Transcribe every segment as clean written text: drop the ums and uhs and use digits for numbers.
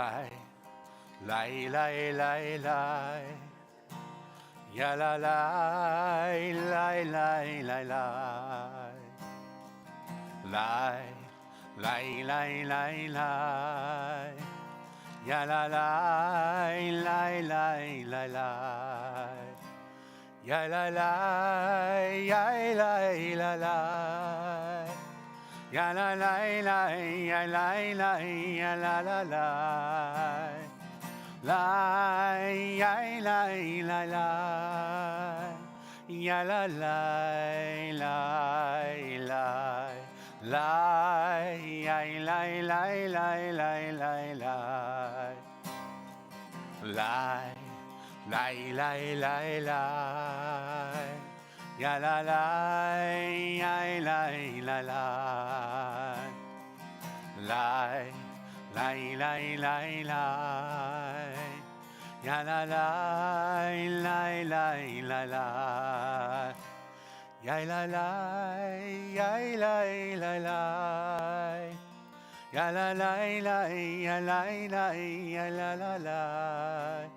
Lai, lai, lai, lai, lai. Ya la lai, lai, lai, lai, lai. Lai, lai, lai, lai, lai. Ya la lai, lai, lai, lai, lai. Ya la lai, ya lai, lai, lai. Ya la lai, lai, ya lai, lai, ya la la lai. Lai, ya lai, lai, lai. Ya la lai, lai, lai. Lai, ya lai, lai, lai, lai, lai, lai. Lai, lai, lai, lai, lai. Ya la lai, ya lai, lai, lai. Lai, lai, lai, lai, lai. Ya la lai, lai, lai, lai, lai. Ya la lai, ya lai, lai, lai. Ya la lai, lai, ya lai, lai, ya la la lai.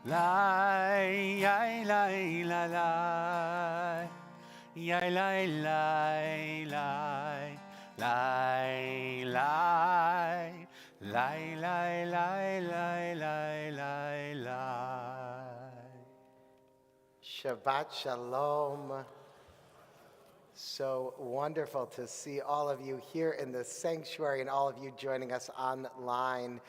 Lai, ya lai, lai, lai. Ya lai, lai, lai. Lai, lai. Lai, lai, lai, lai, lai, lai, lai. Shabbat Shalom. So wonderful to see all of you here in the sanctuary and all of you joining us online.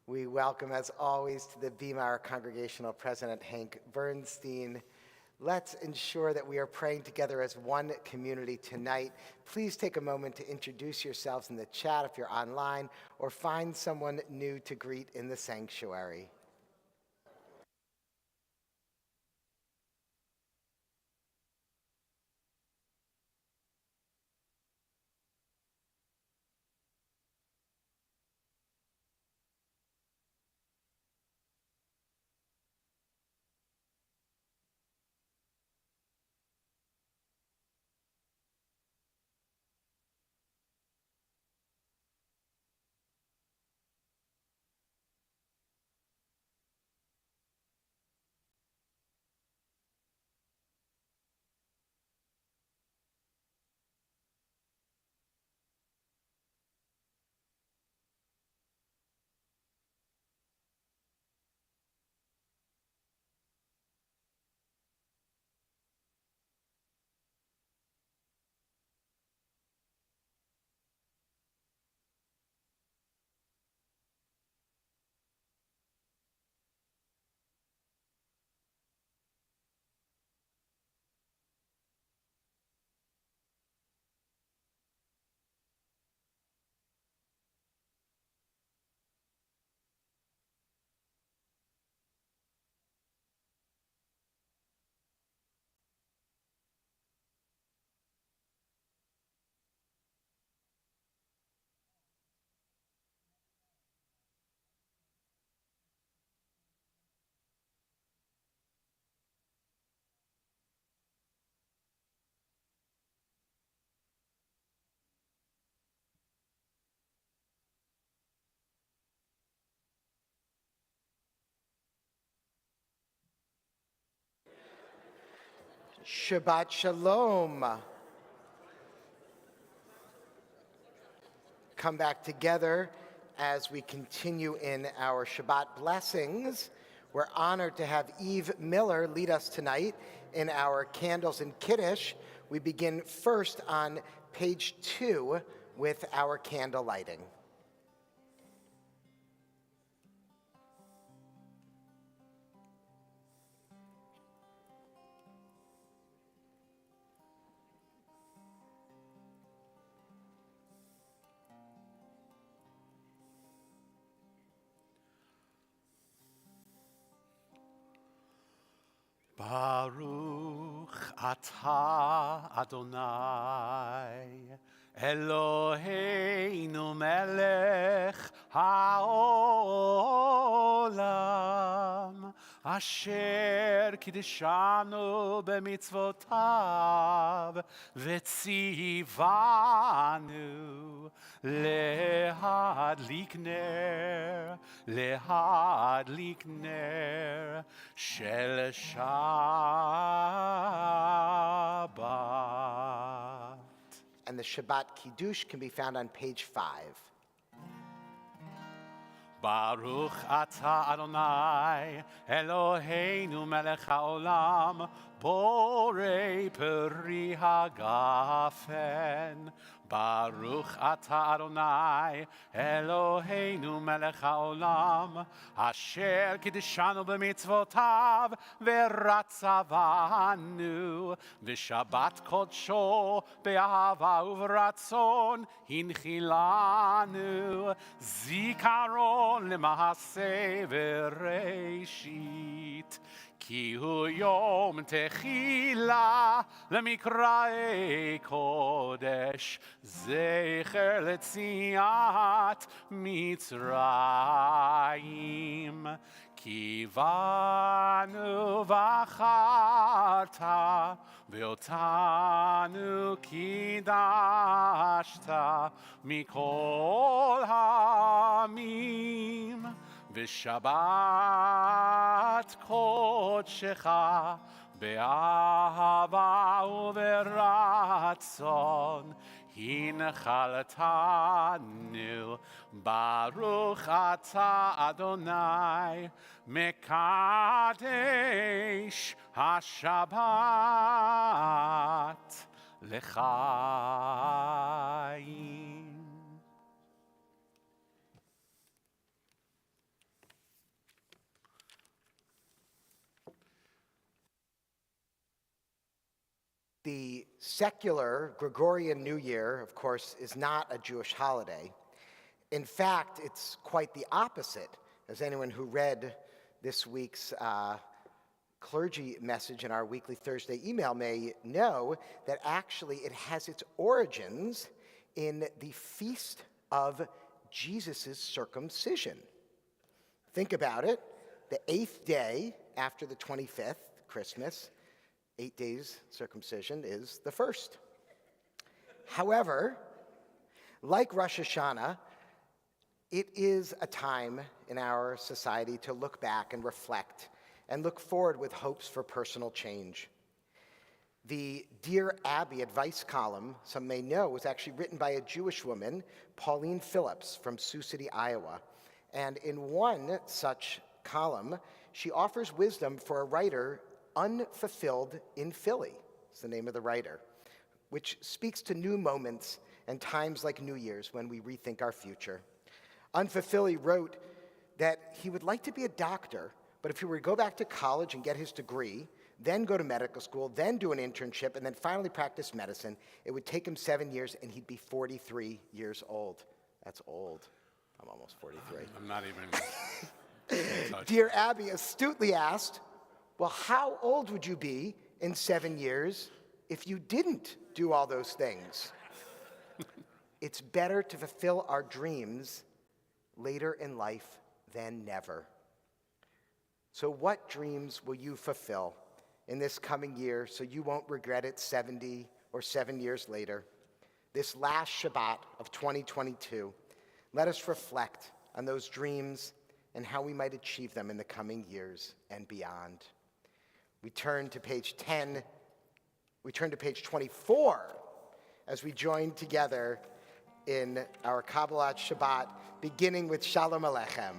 We welcome, as always, to the Bima our Congregational President, Hank Bernstein. Let's ensure that we are praying together as one community tonight. Please take a moment to introduce yourselves in the chat if you're online, or find someone new to greet in the sanctuary. Shabbat Shalom. Come back together as we continue in our Shabbat blessings. We're honored to have Eve Miller lead us tonight in our Candles and Kiddush. We begin first on page 2 with our candle lighting. Baruch atah Adonai Eloheinu melech haolam אשר קידשנו במצוותיו וציוונו להדליק נר של Shabbat. And the Shabbat Kiddush can be found on page 5. Baruch atah Adonai Eloheinu melech haolam borei peri hagafen. Baruch atah Adonai Eloheinu melech haolam asher kiddushanu b'mitzvotav v'ratzavanu v'shabbat kodsho be'ahava uv'ratzon hinchilanu zikaron למעשה וראשית כי הוא יום תחילה למקראי קודש זכר ליציאת מצרים כי בנו בחרת ואותנו קידשת מכל העמים ושבת קודשך באהבה וברצון הנחלתנו ברוך אתה אדוני מקדש השבת לחיים. The secular Gregorian New Year, of course, is not a Jewish holiday. In fact, it's quite the opposite. As anyone who read this week's clergy message in our weekly Thursday email may know, that actually it has its origins in the feast of Jesus' circumcision. Think about it. The 8th day after the 25th, Christmas, 8 days circumcision is the first. However, like Rosh Hashanah, it is a time in our society to look back and reflect and look forward with hopes for personal change. The Dear Abby advice column, some may know, was actually written by a Jewish woman, Pauline Phillips from Sioux City, Iowa. And in one such column, she offers wisdom for a writer unfulfilled in Philly, is the name of the writer, which speaks to new moments and times like New Year's when we rethink our future. Unfulfilled wrote that he would like to be a doctor, but if he were to go back to college and get his degree, then go to medical school, then do an internship, and then finally practice medicine, it would take him 7 years and he'd be 43 years old. That's old. I'm almost 43. I'm not even... Dear Abby astutely asked, well, how old would you be in 7 years if you didn't do all those things? It's better to fulfill our dreams later in life than never. So what dreams will you fulfill in this coming year so you won't regret it 70 or 7 years later? This last Shabbat of 2022, let us reflect on those dreams and how we might achieve them in the coming years and beyond. We turn to page 10, we turn to page 24 as we join together in our Kabbalat Shabbat, beginning with Shalom Aleichem.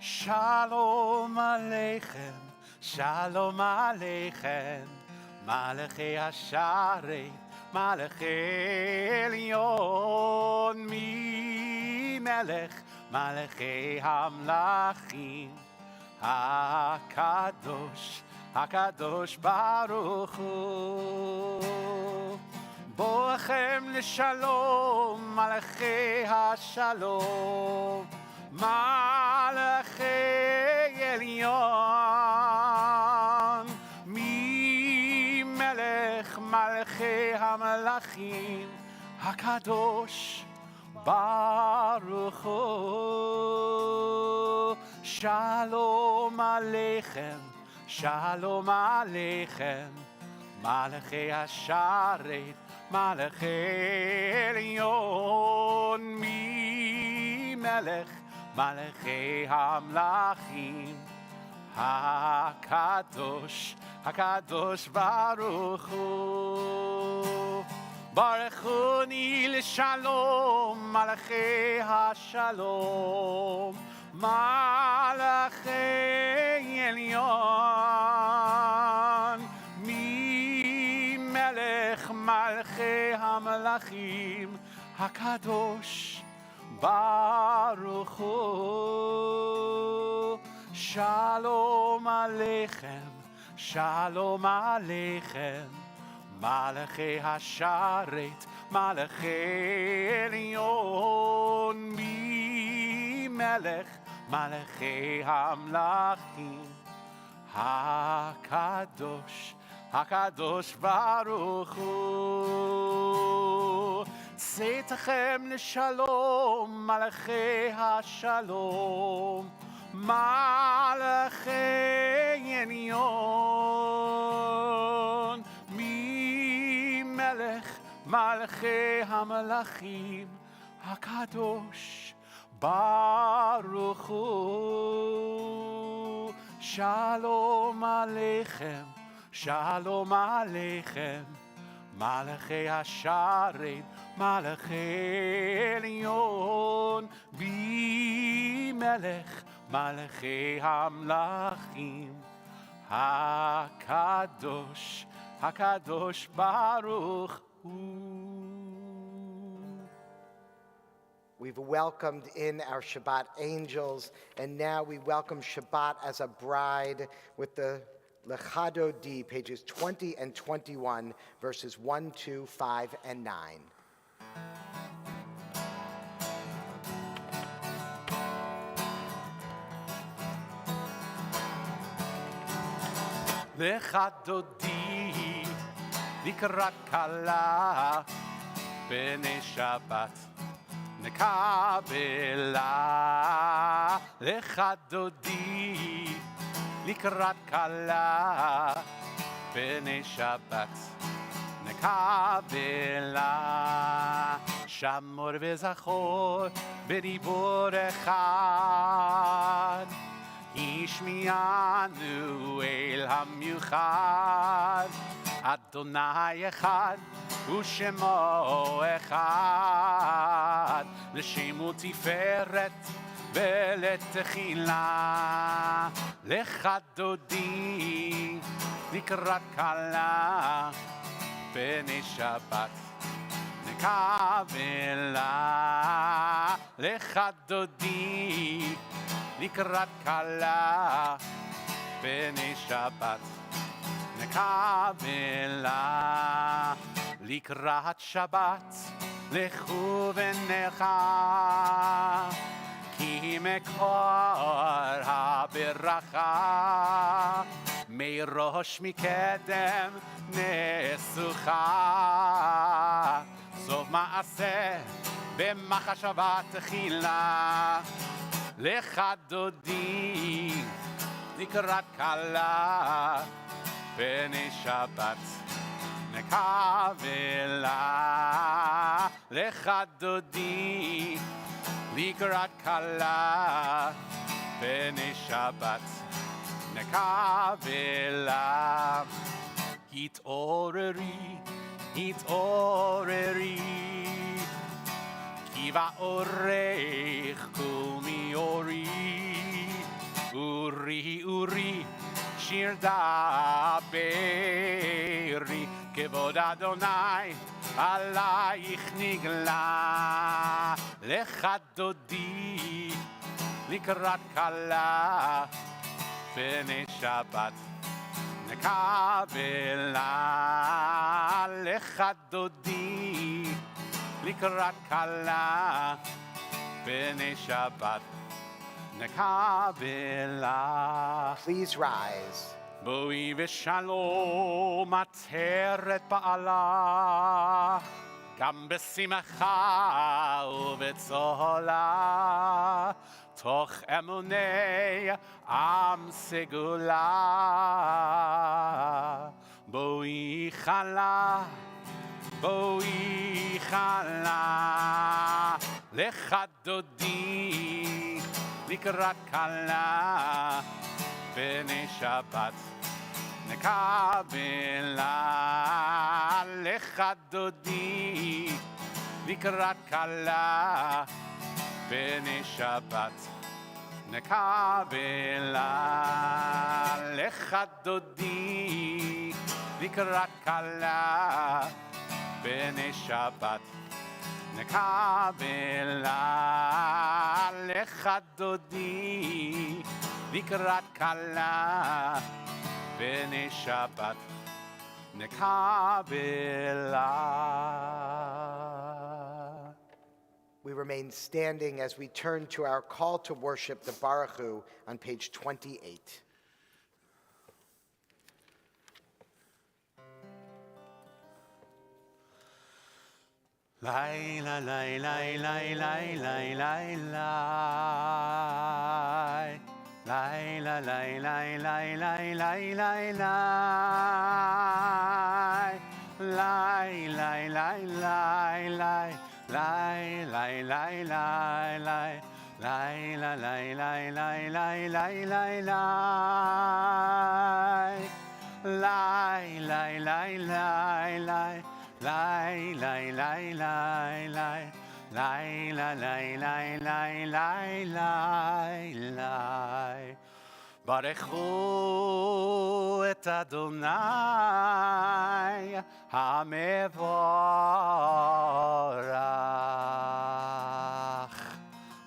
Shalom Aleichem, Shalom Aleichem, Malachei Hasharei, Malachei Elyon, Mi Melech, Malachei Hamlachim, HaKadosh, HaKadosh Baruch Hu. Boachem L'Shalom, Malachei HaShalom, Malachei Elyon, Mi Melech Malachei HaMelachim, HaKadosh Baruch Hu. Shalom Aleichem, Shalom Aleichem. Malachei Hasharet, Malachei Elyon, Mi Melech, Malachei Hamlachim. HaKadosh, HaKadosh Baruch Hu. Baruchuni l'shalom, Malachei HaShalom, Malachei Elyon, Mi Melech Malachei HaMelachim, HaKadosh Baruch Hu. Shalom Aleichem, Shalom Aleichem. Malachei Hasharet, Malachei Elyon, Mi Melech, Malachei Hamlachim, HaKadosh, HaKadosh Baruch Hu. Tzitachem l'shalom, Malachei Hashalom, Malachei Elyon, Melech Malachei HaMelachim, HaKadosh Baruch Hu. Shalom Aleichem, Shalom Aleichem. Malachei Hasharet, Malachei Elyon, Melech Malachei Hamlachim, HaKadosh HaKadosh Baruch Hu. We've welcomed in our Shabbat angels, and now we welcome Shabbat as a bride with the Lechado D, pages 20 and 21, verses 1, 2, 5, and 9. Lechado D, לקראת כלה בני שבת נקבלה לך דודי לקראת כלה בני שבת נקבלה שמור וזכור בדיבור אחד השמיענו אל המיוחד אדוני אחד ושמו אחד לשם ותפארת ולתחילה לך דודי לקראת כלה בני שבת נקבלה לך דודי לקראת כלה בני שבת נקבלה לקראת שבת לכו ונלכה כי מקור הברכה מראש מקדם נסוכה סוף מעשה במחשבה תחילה לך דודי לקראת כלה בני שבת נקבלה לך דודי לקראת כלה בני שבת נקבלה התעוררי התעוררי כי באורך קומי אורי אורי אורי שיר דברי כבוד אדוני עלייך נגלה לך דודי לקראת כלה בני שבת נקבלה לך דודי לקראת כלה בני שבת נקבלה. Please rise. בואי ושלום עטרת בעלה גם בשמחה ובצהלה, תוך אמוני עם סגולה. בואי חלה, בואי חלה, לך דודי לקראת כלה, בני שבת נקבלה. לך דודי לקראת כלה, בני שבת נקבלה. לך דודי לקראת כלה, בני שבת נקבלה. לך דודי לקראת כלה, בני שבת נקבלה. We remain standing as we turn to our call to worship, the Baruch Hu, on page 28. Lai la lai lai lai lai lai lai lai lai la lai lai lai lai lai lai lai lai lai lai lai lai lai lai lai lai lai lai la lai lai lai lai lai lai lai lai lai lai lai Lai, lai, lai, lai, lai, lai, la, lai, lai, lai, lai, lai, lai. ברכו את אדוני המבורך.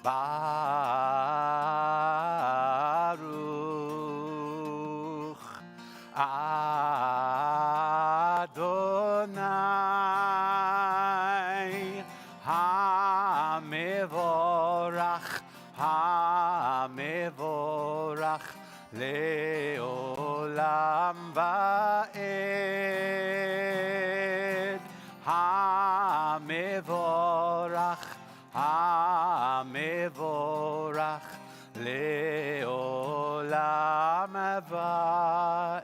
ברוך אדוני המבורך, המבורך לעולם ועד. המבורך, המבורך לעולם ועד.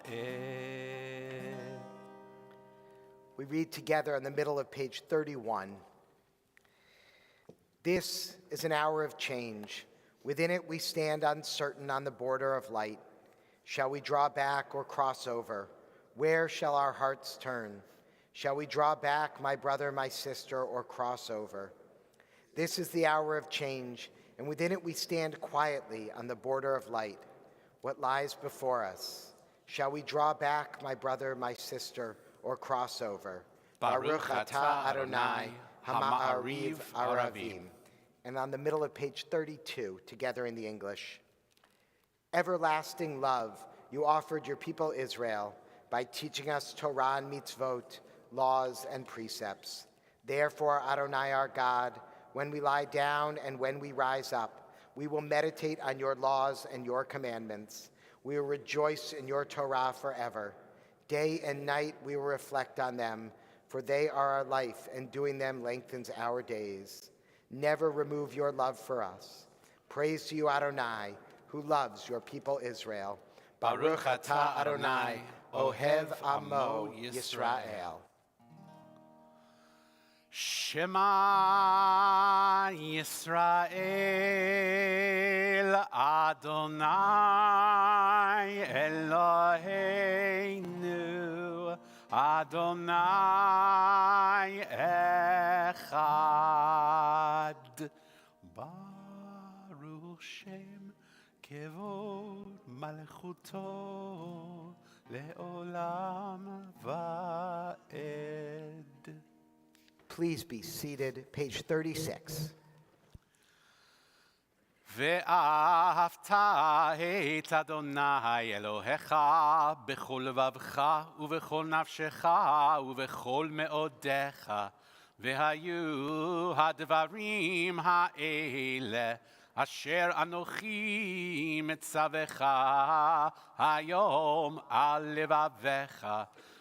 We read together in the middle of page 31. This is an hour of change. Within it we stand uncertain on the border of light. Shall we draw back or cross over? Where shall our hearts turn? Shall we draw back, my brother, my sister, or cross over? This is the hour of change, and within it we stand quietly on the border of light. What lies before us? Shall we draw back, my brother, my sister, or cross over? Baruch atah Adonai, Hama'ariv Aravim. And on the middle of page 32, together in the English. Everlasting love, you offered your people Israel by teaching us Torah and mitzvot, laws and precepts. Therefore, Adonai our God, when we lie down and when we rise up, we will meditate on your laws and your commandments. We will rejoice in your Torah forever. Day and night we will reflect on them, for they are our life, and doing them lengthens our days. Never remove your love for us. Praise to you, Adonai, who loves your people Israel. Baruch atah Adonai, Ohev Amo Yisrael. Shema Yisrael, Adonai Eloheinu, Adonai Echad. Baruch Shem Kevod Malchuto Le'olam Va'ed. Please be seated. Page 36. ואהבת את אדוני אלוהיך בכל לבבך ובכל נפשך ובכל מאודיך, והיו הדברים האלה אשר אנוכי מצווך היום על לבביך,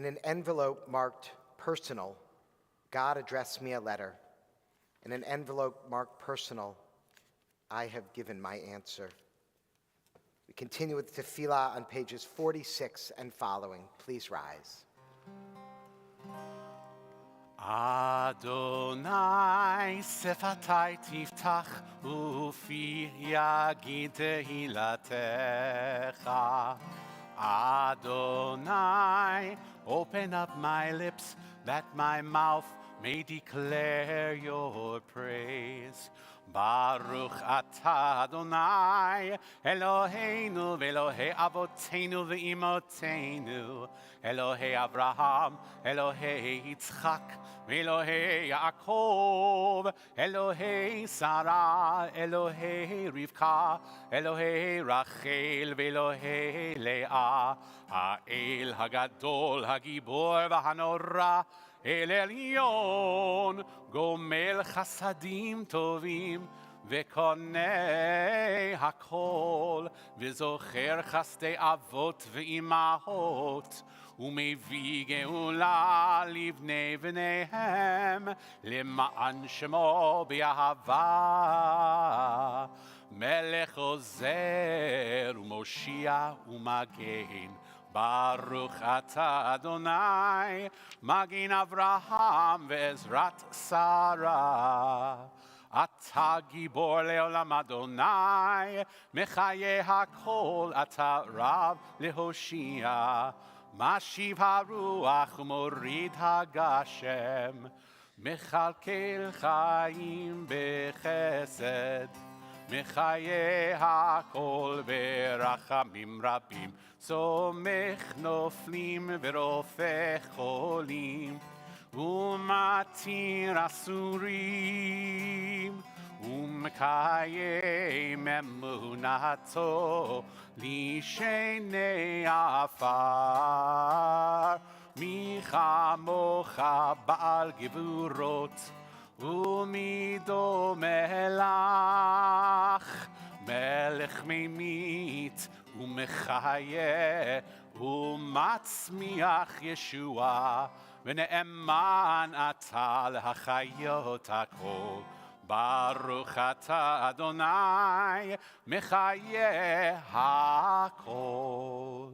In an envelope marked personal, God addressed me a letter. In an envelope marked personal, I have given my answer. We continue with Tefillah on pages 46 and following. Please rise. Adonai sefatai tiftach ufi yagid tehilatecha. Adonai, open up my lips that my mouth may declare your praise. Baruch atah Adonai, Eloheinu ve'Elohei avotenu ve'imotenu, Elohei Abraham, Elohei Yitzchak, ve'Elohei Yaakov, Elohei Sarah, Elohei Rivka, Elohei Rachel, ve'Elohei Leah, Ha'el Hagadol, Hagibor v'Hanora, El Elyon, Gomel Chasadim Tovim, Vekonei Hakol, Vezocher Chasdei Avot Ve'imahot, Umevi Geula Livnei V'neihem, Lema'an Shemo B'Ahava, Melech Ozer, Umoshia Umagen, Baruch atah Adonai, Magin Avraham ve'ezrat Sarah. Atah gibor leolam Adonai, Mechaye hakol atah Rav lehoshia. Mashiv haruach umorid hagashem, Mechalkel chaim bechesed. Mechaye hakol berachamim rabim, Somech noflim verofech cholim, Umatir asurim, Umekayem emunato, Lishenei afar, Michamocha ba'al gevurot, Umido melach, Melech memit, Umechayeh, Umatzmiach Yeshua, V'ne'eman atah l'hachayot hakol. Baruch atah Adonai, Mechayeh hakol.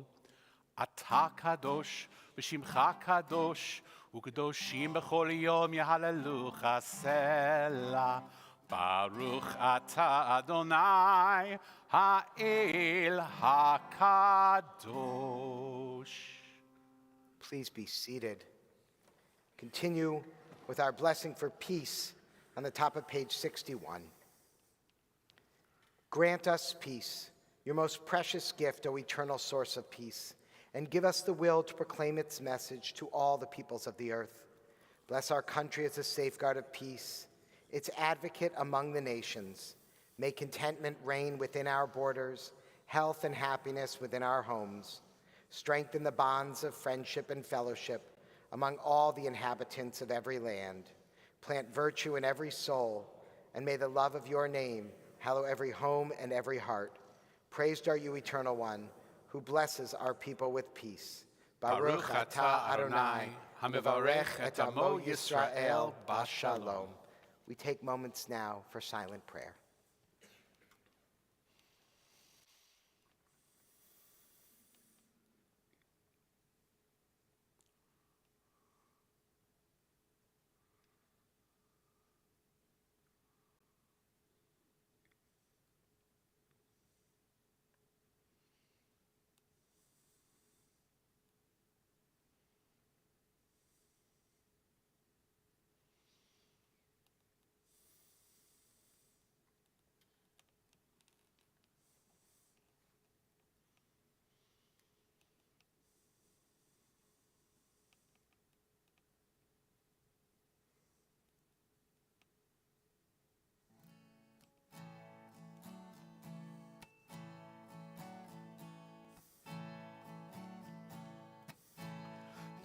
Atah kadosh, v'shimcha kadosh, u'kedoshim b'chol yom yehalelucha Selah. Baruch atah Adonai, Ha'el HaKadosh. Please be seated. Continue with our blessing for peace on the top of page 61. Grant us peace, your most precious gift, O eternal source of peace, and give us the will to proclaim its message to all the peoples of the earth. Bless our country as a safeguard of peace, its advocate among the nations. May contentment reign within our borders, health and happiness within our homes. Strengthen the bonds of friendship and fellowship among all the inhabitants of every land. Plant virtue in every soul, and may the love of your name hallow every home and every heart. Praised are you, Eternal One, who blesses our people with peace. Baruch atah Adonai, hamevarech et amo Yisrael b'shalom. We take moments now for silent prayer.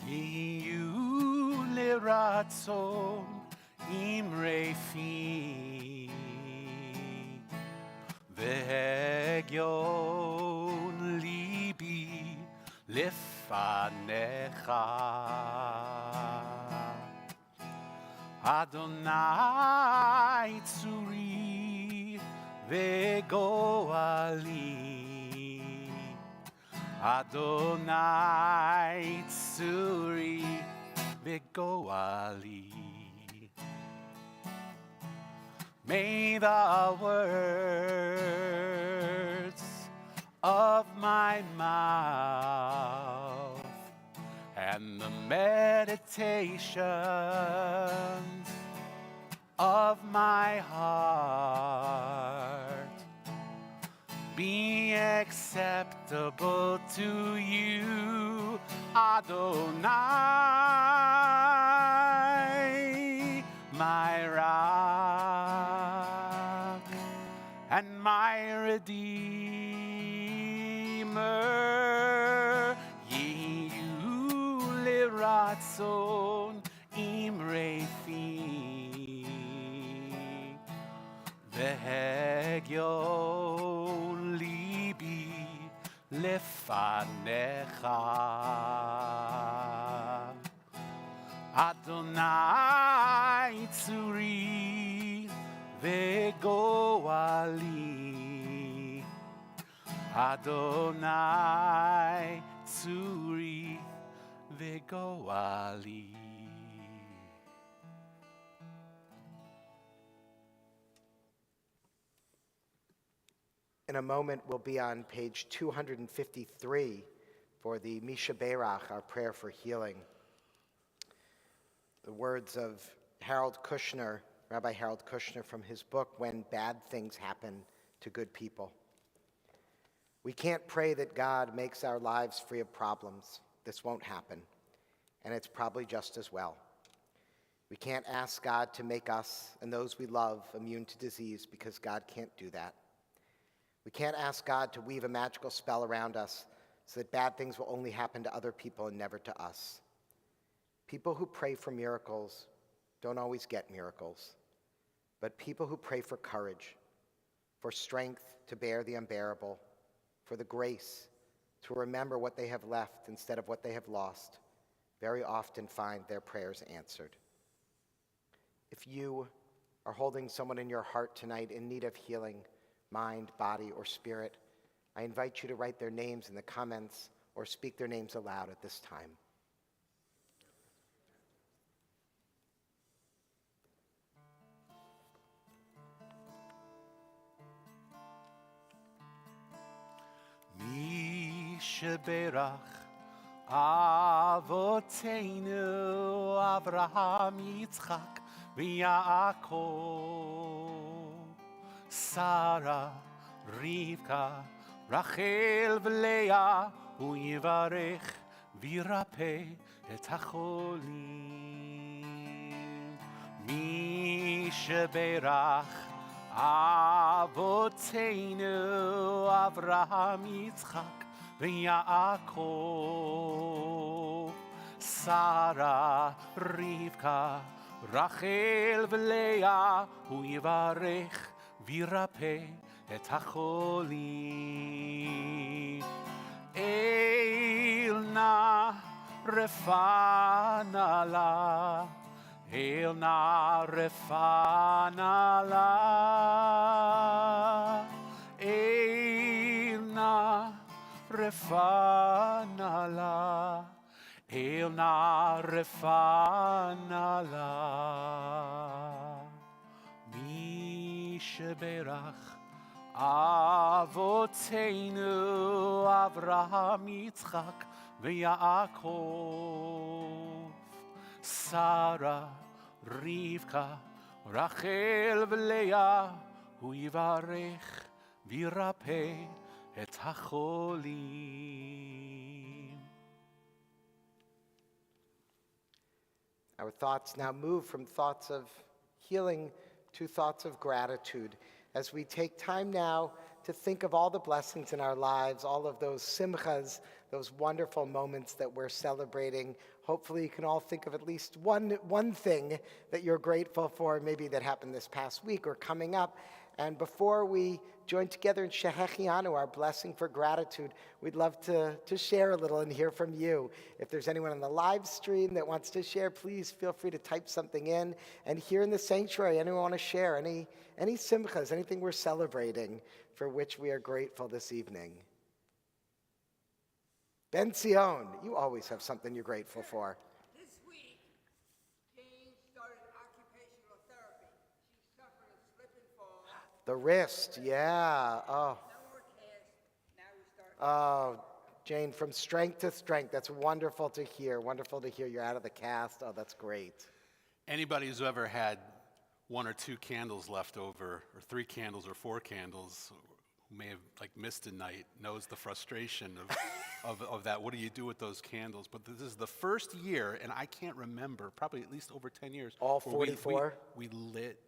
Yiyu leratzon imrefi vehegyon libi lefanecha. Adonai tzuri vegoali. Adonai tzuri vegoali. May the words of my mouth and the meditations of my heart be acceptable to you, Adonai, my rock and my redeemer. Yehu liratzon imrefi vehegyon libi lefanecha. Adonai tzuri vegoali. Adonai tzuri vegoali. In a moment, we'll be on page 253 for the Misha Berach, our prayer for healing. The words of Rabbi Harold Kushner from his book, When Bad Things Happen to Good People. We can't pray that God makes our lives free of problems. This won't happen, and it's probably just as well. We can't ask God to make us and those we love immune to disease because God can't do that. We can't ask God to weave a magical spell around us so that bad things will only happen to other people and never to us. People who pray for miracles don't always get miracles, but people who pray for courage, for strength to bear the unbearable, for the grace to remember what they have left instead of what they have lost, very often find their prayers answered. If you are holding someone in your heart tonight in need of healing, mind, body, or spirit, I invite you to write their names in the comments or speak their names aloud at this time. Misha Berach Avoteinu Avraham Yitzchak v'Yaakov Sarah Rivka Rachel v'Leah Hu yivarech v'yirapeh et hacholim. Misha Berach Avoteinu Avraham Yitzchak v'Yaakov Sarah Rivka Rachel v'Leah Hu yivarech v'yirapeh et hacholim. El na refana la, El na refana la, El na refana la, El na refana la. Misha Berach Avoteinu Avraham Yitzchak v'Yaakov Sarah Rivka Rachel v'Leah Hu yivarech v'yirapeh et hacholim. Our thoughts now move from thoughts of healing to thoughts of gratitude as we take time now to think of all the blessings in our lives, all of those simchas, those wonderful moments that we're celebrating. Hopefully you can all think of at least one thing that you're grateful for, maybe that happened this past week or coming up. And before we joined together in Shehechianu, our blessing for gratitude. We'd love to share a little and hear from you. If there's anyone on the live stream that wants to share, please feel free to type something in. And here in the sanctuary, anyone want to share any simchas, anything we're celebrating for which we are grateful this evening? Ben Sion, you always have something you're grateful for. This week, Jane started occupational therapy. She suffered a slip and fall. The wrist, yeah. Oh, No more cast. Now we start. oh, Jane, from strength to strength. That's wonderful to hear. Wonderful to hear you're out of the cast. Oh, that's great. Anybody who's ever had 1 or 2 candles left over, or 3 candles or 4 candles, who may have missed a night, knows the frustration of that. What do you do with those candles? But this is the first year, and I can't remember, probably at least over 10 years. All where 44? We lit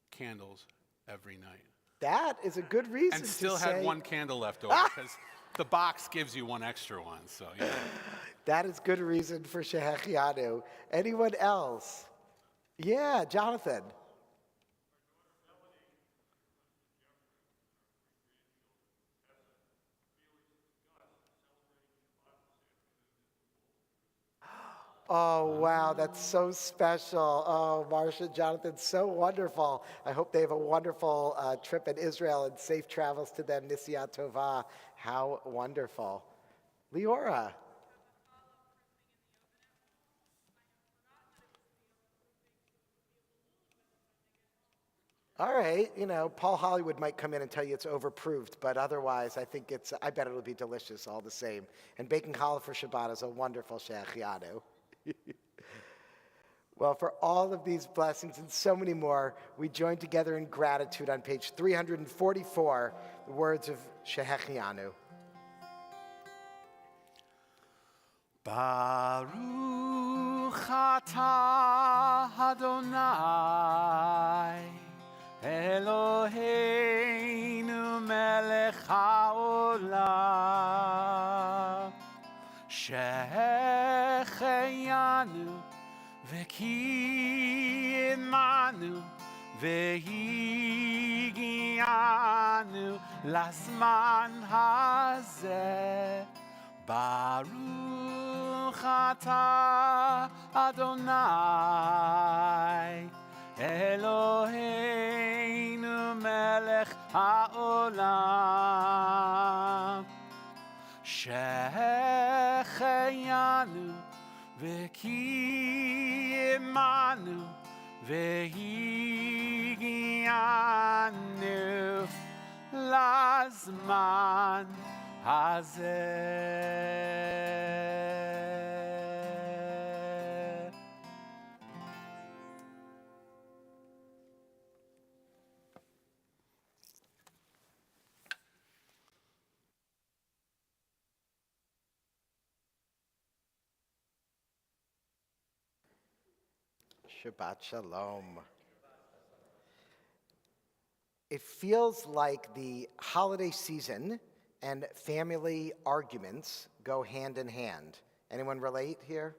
candles every night. That is a good reason And still to had say, 1 candle left over, because the box gives you 1 extra one, so yeah. that is good reason for Shehechianu. Anyone else? Yeah, Jonathan. Oh, wow, that's so special. Oh, Marsha, Jonathan, so wonderful. I hope they have a wonderful trip in Israel and safe travels to them. Nisiat Tova. How wonderful. Leora. All right, Paul Hollywood might come in and tell you it's overproofed, but otherwise I bet it'll be delicious all the same. And baking challah for Shabbat is a wonderful shechianu. Well, for all of these blessings and so many more, we join together in gratitude on page 344, the words of Shehechianu. Baruch atah Adonai Eloheinu melech haolam Shehecheyanu v'kiyimanu v'higianu lazman hazeh Baruch atah Adonai Eloheinu melech haolam Shehecheyanu v'kiyimanu v'higianu lazman hazeh. Shabbat Shalom. It feels like the holiday season and family arguments go hand in hand. Anyone relate here?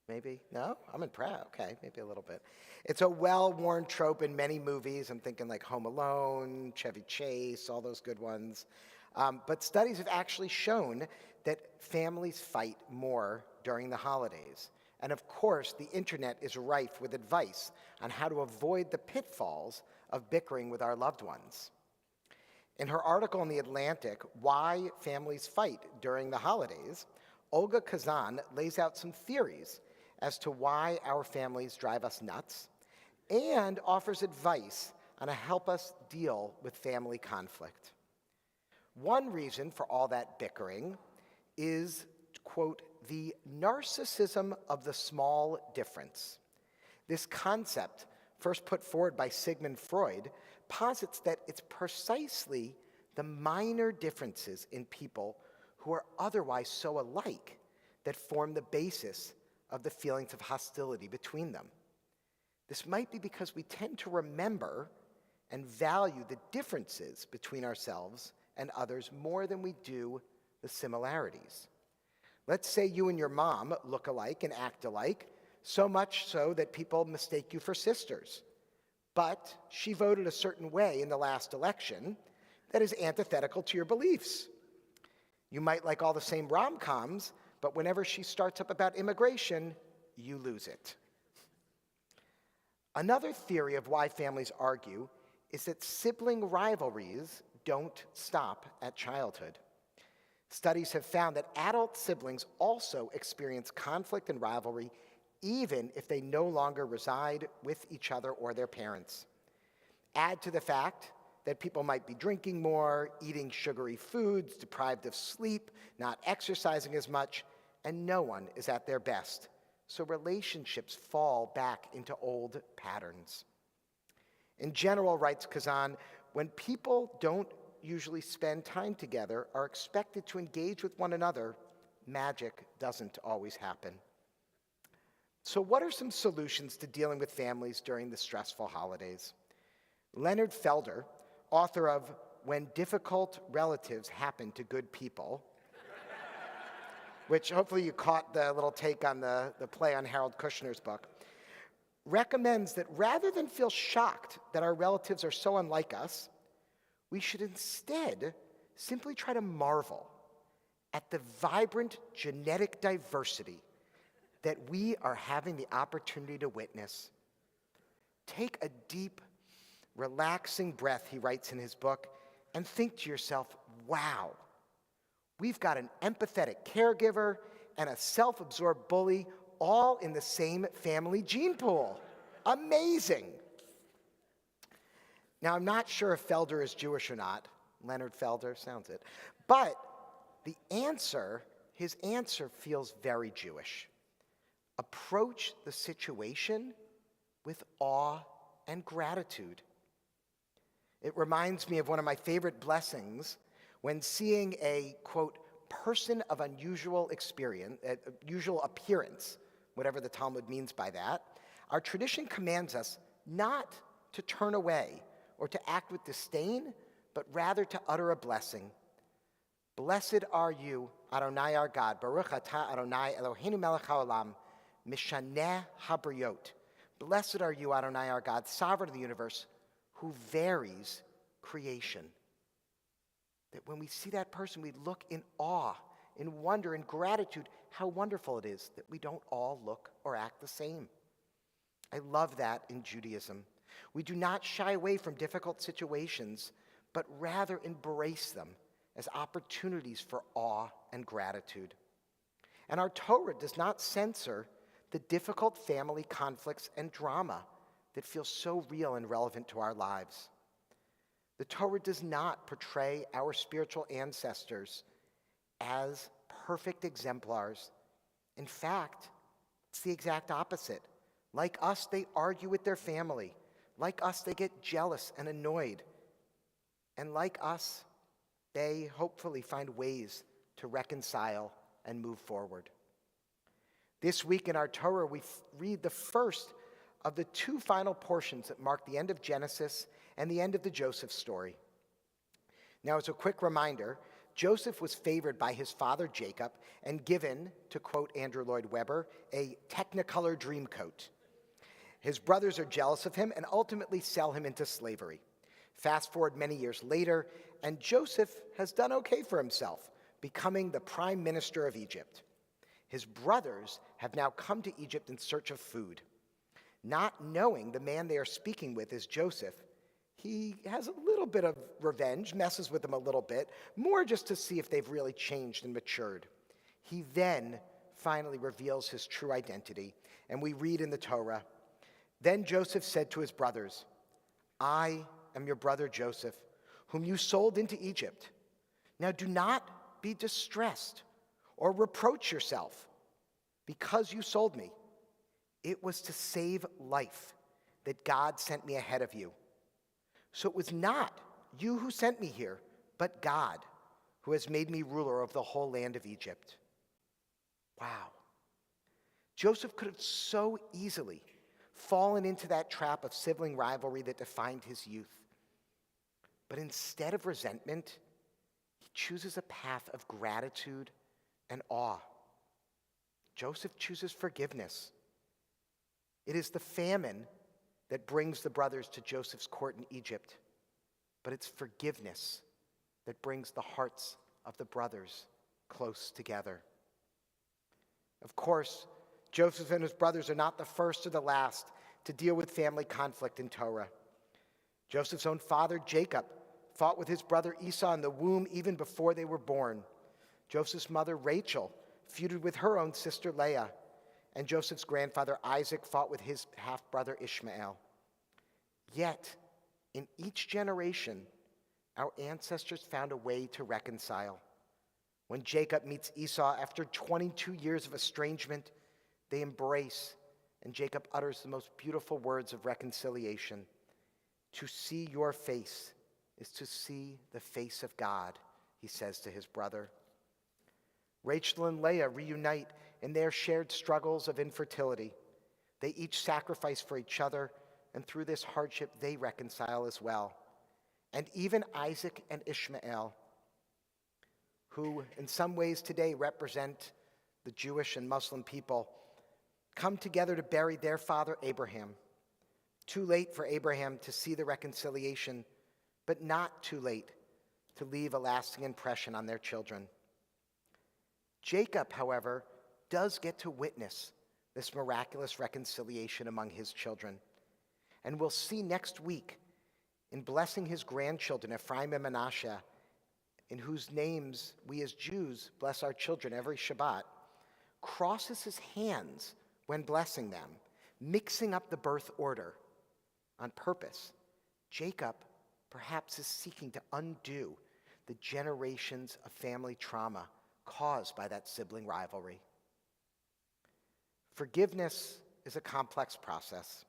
Maybe? No? I'm impressed. Okay, maybe a little bit. It's a well-worn trope in many movies. I'm thinking like Home Alone, Chevy Chase, all those good ones. But studies have actually shown that families fight more during the holidays. And of course, the internet is rife with advice on how to avoid the pitfalls of bickering with our loved ones. In her article in The Atlantic, Why Families Fight During the Holidays, Olga Kazan lays out some theories as to why our families drive us nuts and offers advice on how to help us deal with family conflict. One reason for all that bickering is, quote, the narcissism of the small difference. This concept, first put forward by Sigmund Freud, posits that it's precisely the minor differences in people who are otherwise so alike that form the basis of the feelings of hostility between them. This might be because we tend to remember and value the differences between ourselves and others more than we do the similarities. Let's say you and your mom look alike and act alike, so much so that people mistake you for sisters. But she voted a certain way in the last election, that is antithetical to your beliefs. You might like all the same rom-coms, but whenever she starts up about immigration, you lose it. Another theory of why families argue is that sibling rivalries don't stop at childhood. Studies have found that adult siblings also experience conflict and rivalry even if they no longer reside with each other or their parents. Add to the fact that people might be drinking more, eating sugary foods, deprived of sleep, not exercising as much, and no one is at their best. So relationships fall back into old patterns. In general, writes Kazan, when people don't usually spend time together, are expected to engage with one another, magic doesn't always happen. So what are some solutions to dealing with families during the stressful holidays? Leonard Felder, author of When Difficult Relatives Happen to Good People, which hopefully you caught the little take on the play on Harold Kushner's book, recommends that rather than feel shocked that our relatives are so unlike us, we should instead simply try to marvel at the vibrant genetic diversity that we are having the opportunity to witness. Take a deep, relaxing breath, he writes in his book, and think to yourself, wow, we've got an empathetic caregiver and a self-absorbed bully all in the same family gene pool. Amazing. Now, I'm not sure if Felder is Jewish or not. Leonard Felder, sounds it. But his answer feels very Jewish. Approach the situation with awe and gratitude. It reminds me of one of my favorite blessings when seeing a, quote, person of unusual appearance, whatever the Talmud means by that. Our tradition commands us not to turn away or to act with disdain, but rather to utter a blessing. Blessed are you, Adonai our God, Baruch atah Adonai Eloheinu melech haolam, mishaneh habriyot. Blessed are you, Adonai our God, sovereign of the universe, who varies creation. That when we see that person, we look in awe, in wonder, in gratitude, how wonderful it is that we don't all look or act the same. I love that in Judaism. We do not shy away from difficult situations, but rather embrace them as opportunities for awe and gratitude. And our Torah does not censor the difficult family conflicts and drama that feel so real and relevant to our lives. The Torah does not portray our spiritual ancestors as perfect exemplars. In fact, it's the exact opposite. Like us, they argue with their family. Like us, they get jealous and annoyed. And like us, they hopefully find ways to reconcile and move forward. This week in our Torah, we read the first of the two final portions that mark the end of Genesis and the end of the Joseph story. Now, as a quick reminder, Joseph was favored by his father Jacob and given, to quote Andrew Lloyd Webber, a Technicolor dream coat. His brothers are jealous of him and ultimately sell him into slavery. Fast forward many years later, and Joseph has done okay for himself, becoming the prime minister of Egypt. His brothers have now come to Egypt in search of food. Not knowing the man they are speaking with is Joseph, he has a little bit of revenge, messes with them a little bit, more just to see if they've really changed and matured. He then finally reveals his true identity, and we read in the Torah, "Then Joseph said to his brothers, 'I am your brother Joseph, whom you sold into Egypt. Now do not be distressed or reproach yourself because you sold me. It was to save life that God sent me ahead of you. So it was not you who sent me here, but God, who has made me ruler of the whole land of Egypt.'" Wow. Joseph could have so easily fallen into that trap of sibling rivalry that defined his youth. But instead of resentment, he chooses a path of gratitude and awe. Joseph chooses forgiveness. It is the famine that brings the brothers to Joseph's court in Egypt, but it's forgiveness that brings the hearts of the brothers close together. Of course, Joseph and his brothers are not the first or the last to deal with family conflict in Torah. Joseph's own father, Jacob, fought with his brother Esau in the womb even before they were born. Joseph's mother, Rachel, feuded with her own sister, Leah. And Joseph's grandfather, Isaac, fought with his half-brother, Ishmael. Yet, in each generation, our ancestors found a way to reconcile. When Jacob meets Esau after 22 years of estrangement, they embrace, and Jacob utters the most beautiful words of reconciliation. To see your face is to see the face of God, he says to his brother. Rachel and Leah reunite in their shared struggles of infertility. They each sacrifice for each other, and through this hardship, they reconcile as well. And even Isaac and Ishmael, who in some ways today represent the Jewish and Muslim people, come together to bury their father Abraham. Too late for Abraham to see the reconciliation, but not too late to leave a lasting impression on their children. Jacob, however, does get to witness this miraculous reconciliation among his children. And we'll see next week, in blessing his grandchildren, Ephraim and Manasseh, in whose names we as Jews bless our children every Shabbat, crosses his hands when blessing them, mixing up the birth order on purpose. Jacob perhaps is seeking to undo the generations of family trauma caused by that sibling rivalry. Forgiveness is a complex process.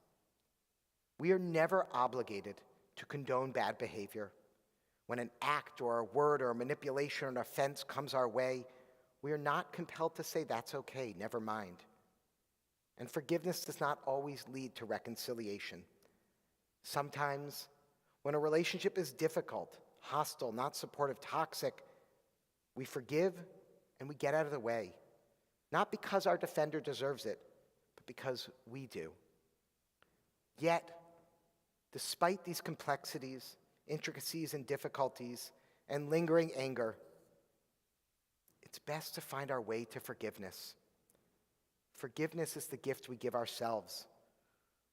We are never obligated to condone bad behavior. When an act or a word or a manipulation or an offense comes our way, we are not compelled to say that's okay, never mind. And forgiveness does not always lead to reconciliation. Sometimes, when a relationship is difficult, hostile, not supportive, toxic, we forgive and we get out of the way. Not because our defender deserves it, but because we do. Yet, despite these complexities, intricacies, and difficulties, and lingering anger, it's best to find our way to forgiveness. Forgiveness is the gift we give ourselves.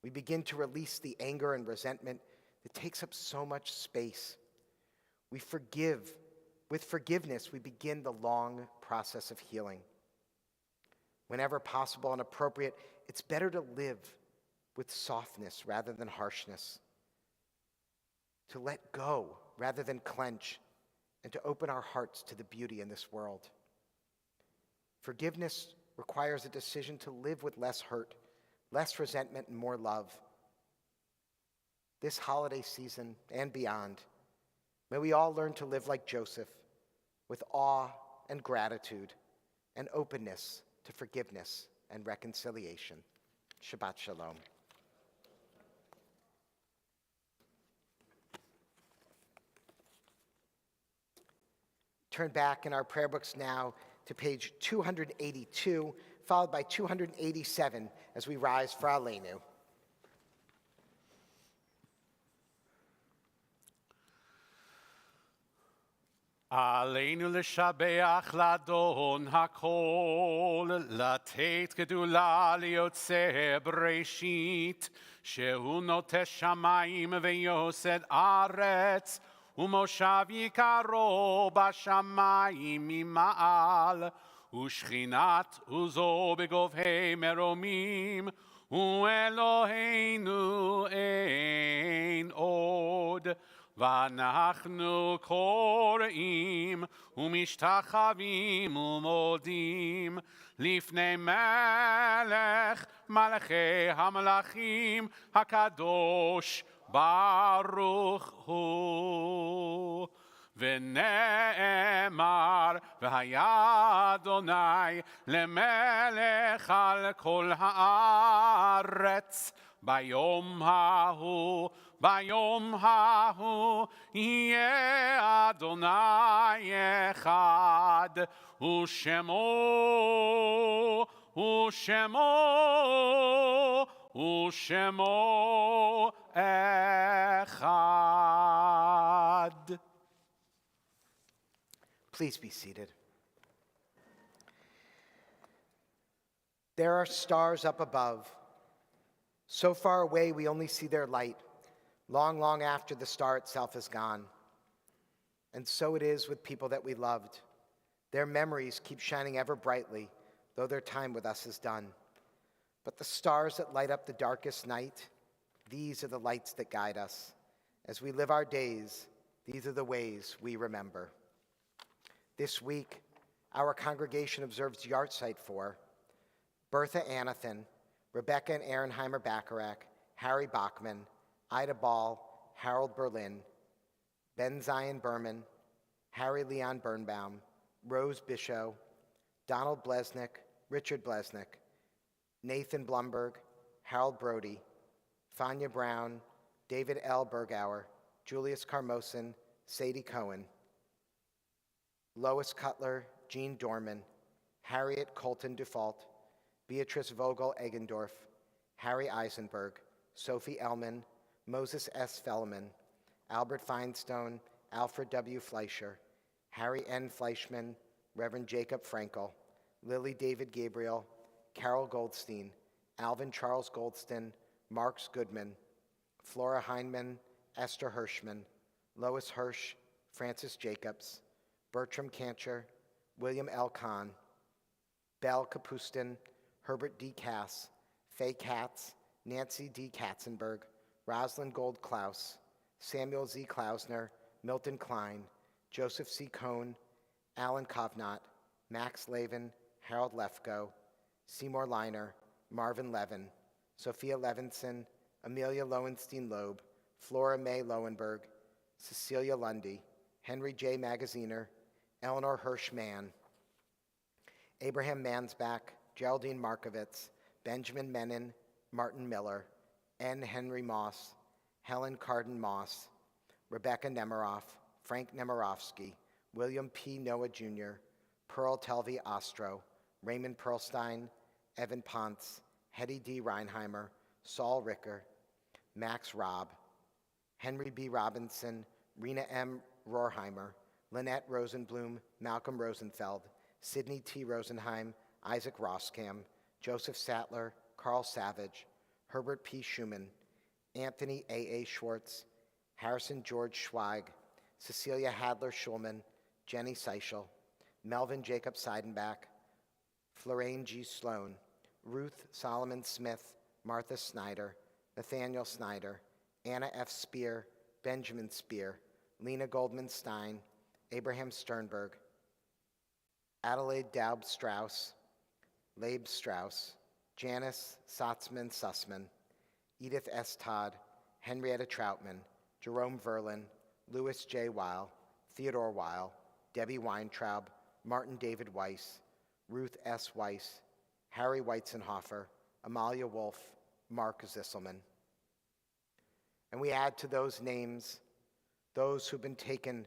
We begin to release the anger and resentment that takes up so much space. We forgive. With forgiveness, we begin the long process of healing. Whenever possible and appropriate, it's better to live with softness rather than harshness, to let go rather than clench, and to open our hearts to the beauty in this world. Forgiveness requires a decision to live with less hurt, less resentment, and more love. This holiday season and beyond, may we all learn to live like Joseph, with awe and gratitude and openness to forgiveness and reconciliation. Shabbat Shalom. Turn back in our prayer books now to page 282, followed by 287 as we rise for Aleinu. עלינו לשבח לאדון הכל, לתת גדולה ליוצא בראשית, שהוא נוטה שמיים ויוסד ארץ, ומושב יקרו בשמיים ממעל, ושכינת עוזו בגובהי מרומים, ואלוהינו אין עוד. ואנחנו קוראים ומשתחווים ומודים לפני מלך מלכי המלכים הקדוש ברוך הוא. ונאמר והיה אדוני למלך על כל הארץ ביום ההוא יהיה אדוני אחד, ושמו אחד. Please be seated. There are stars up above. So far away we only see their light, long, long after the star itself is gone. And so it is with people that we loved. Their memories keep shining ever brightly, though their time with us is done. But the stars that light up the darkest night, these are the lights that guide us. As we live our days, these are the ways we remember. This week, our congregation observes yahrzeit for Bertha Anathan, Rebecca and Ehrenheimer Bacharach, Harry Bachman, Ida Ball, Harold Berlin, Ben Zion Berman, Harry Leon Birnbaum, Rose Bischow, Donald Blesnick, Richard Blesnick, Nathan Blumberg, Harold Brody, Fania Brown, David L. Bergauer, Julius Carmosin, Sadie Cohen, Lois Cutler, Jean Dorman, Harriet Colton Dufault, Beatrice Vogel Eggendorf, Harry Eisenberg, Sophie Ellman, Moses S. Fellman, Albert Feinstone, Alfred W. Fleischer, Harry N. Fleischman, Reverend Jacob Frankel, Lily David Gabriel, Carol Goldstein, Alvin Charles Goldston, Marks Goodman, Flora Heineman, Esther Hirschman, Lois Hirsch, Francis Jacobs, Bertram Cancher, William L. Kahn, Belle Kapustin, Herbert D. Cass, Faye Katz, Nancy D. Katzenberg, Rosalind Gold Klaus, Samuel Z. Klausner, Milton Klein, Joseph C. Cohn, Alan Kovnat, Max Lavin, Harold Lefko, Seymour Liner, Marvin Levin, Sophia Levinson, Amelia Lowenstein Loeb, Flora May Lowenberg, Cecilia Lundy, Henry J. Magaziner, Eleanor Hirsch Mann, Abraham Mansbach, Geraldine Markovitz, Benjamin Menon, Martin Miller, N. Henry Moss, Helen Carden Moss, Rebecca Nemiroff, Frank Nemirovsky, William P. Noah Jr., Pearl Telvey Ostro, Raymond Perlstein, Evan Ponce, Hetty D. Reinheimer, Saul Ricker, Max Robb, Henry B. Robinson, Rena M. Rohrheimer, Lynette Rosenblum, Malcolm Rosenfeld, Sidney T. Rosenheim, Isaac Roskam, Joseph Sattler, Carl Savage, Herbert P. Schumann, Anthony A. Schwartz, Harrison George Schweig, Cecilia Hadler Schulman, Jenny Seichel, Melvin Jacob Seidenbach, Florane G. Sloan, Ruth Solomon Smith, Martha Snyder, Nathaniel Snyder, Anna F. Spear, Benjamin Spear, Lena Goldman Stein, Abraham Sternberg, Adelaide Daub Strauss, Labe Strauss, Janice Sotzman Sussman, Edith S. Todd, Henrietta Troutman, Jerome Verlin, Louis J. Weil, Theodore Weil, Debbie Weintraub, Martin David Weiss, Ruth S. Weiss, Harry Weitzenhofer, Amalia Wolf, Mark Zisselman. And we add to those names those who've been taken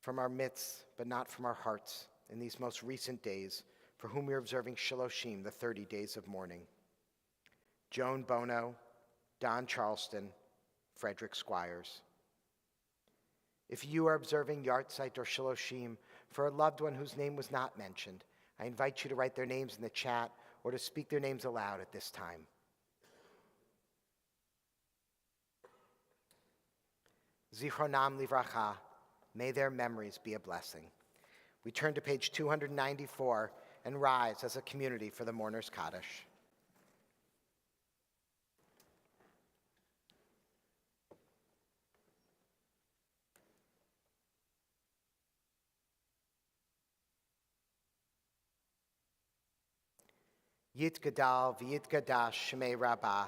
from our midst, but not from our hearts in these most recent days, for whom we are observing Shiloshim, the 30 days of mourning. Joan Bono, Don Charleston, Frederick Squires. If you are observing Yahrzeit or Shiloshim for a loved one whose name was not mentioned, I invite you to write their names in the chat or to speak their names aloud at this time. Zichronam livracha, may their memories be a blessing. We turn to page 294 and rise as a community for the Mourner's Kaddish. Yitgadal v'yitgadash shmei rabbah,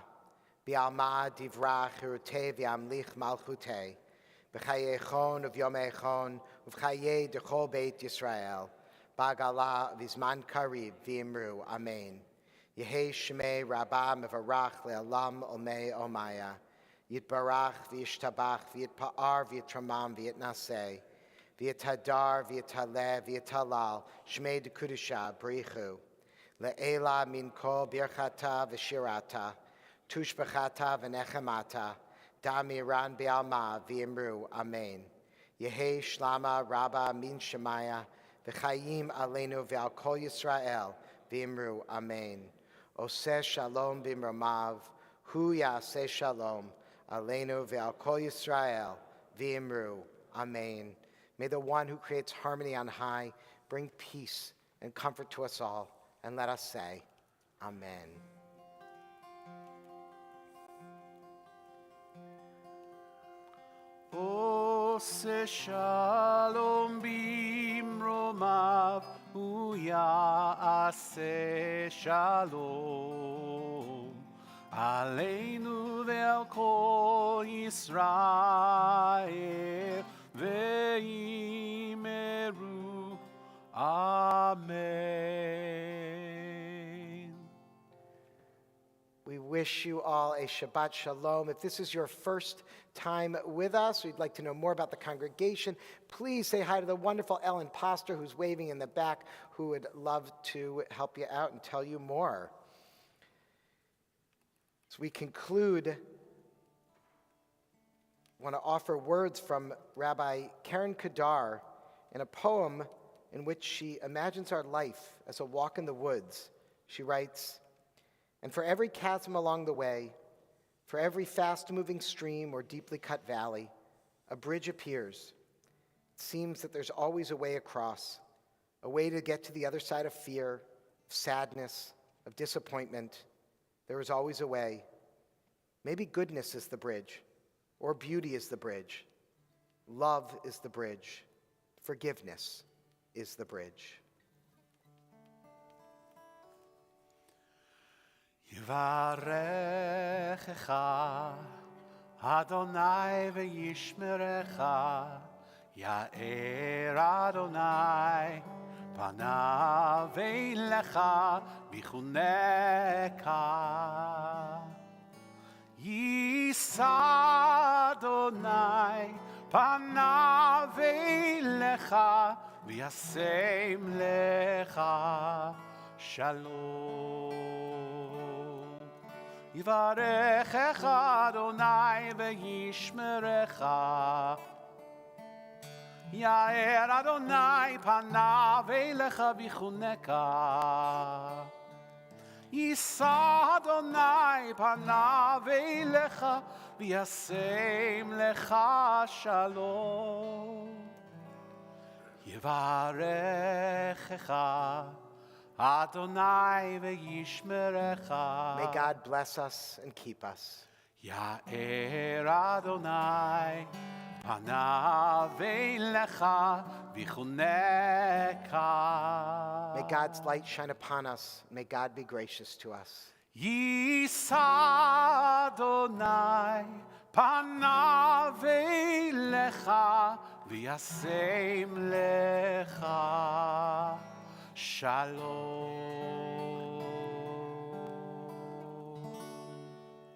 bi'alma divrach hirutei v'amlich malchutei, b'chayei chon uv'yomei chon, uv'chayei dechol beit Yisrael, ba'gala v'zman karib v'imru, amen. Yehei shmei rabbah mevarach le'alam omei omaya, yitbarach v'yishtabach v'yitpa'ar v'yitramam v'yitnaseh, v'yithadar v'yithaleh v'yithalal, shmei dekudusha b'richu. Le'ela min kol birchata v'shirata, tushbechata v'nechemata, damiran bi'alma v'imru, amen. Yehi Shlama Rabba Min Shemaya, V'chayim Aleinu V'al Kol Yisrael, V'imru Amen. Oseh Shalom B'imramav, Hu Yaseh Shalom, Aleinu V'al Kol Yisrael, V'imru Amen. May the one who creates harmony on high bring peace and comfort to us all, and let us say, Amen. Oseh Shalom B'imromav, Hu Yaseh Shalom, Aleinu Ve'al Kol Yisrael, Ve'imeru Amen. We wish you all a Shabbat Shalom. If this is your first time with us, we'd like to know more about the congregation. Please say hi to the wonderful Ellen Poster, who's waving in the back, who would love to help you out and tell you more. As we conclude, I want to offer words from Rabbi Karen Kadar in a poem in which she imagines our life as a walk in the woods. She writes, "And for every chasm along the way, for every fast-moving stream or deeply cut valley, a bridge appears. It seems that there's always a way across, a way to get to the other side of fear, of sadness, of disappointment. There is always a way. Maybe goodness is the bridge, or beauty is the bridge. Love is the bridge. Forgiveness is the bridge." Yivarechecha Adonai ve'yishmerecha, Ya'er Adonai panav eilecha v'chuneka. Yisa Adonai panav eilecha v'yasem lecha shalom. Yivarechecha Adonai ve'yishmerecha, Ya'er Adonai panav eilecha v'chuneka. Yisa Adonai panav eilecha v'yasem lecha shalom. Yivarechecha Adonai ve'yishmerecha. May God bless us and keep us. Ya'er Adonai panav eilecha v'chuneka. May God's light shine upon us. May God be gracious to us. Yisa Adonai panav eilecha v'yasem lecha shalom.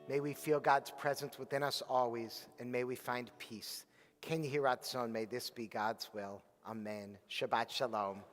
May we feel God's presence within us always, and may we find peace. Ken Yiratzon, may this be God's will. Amen. Shabbat Shalom.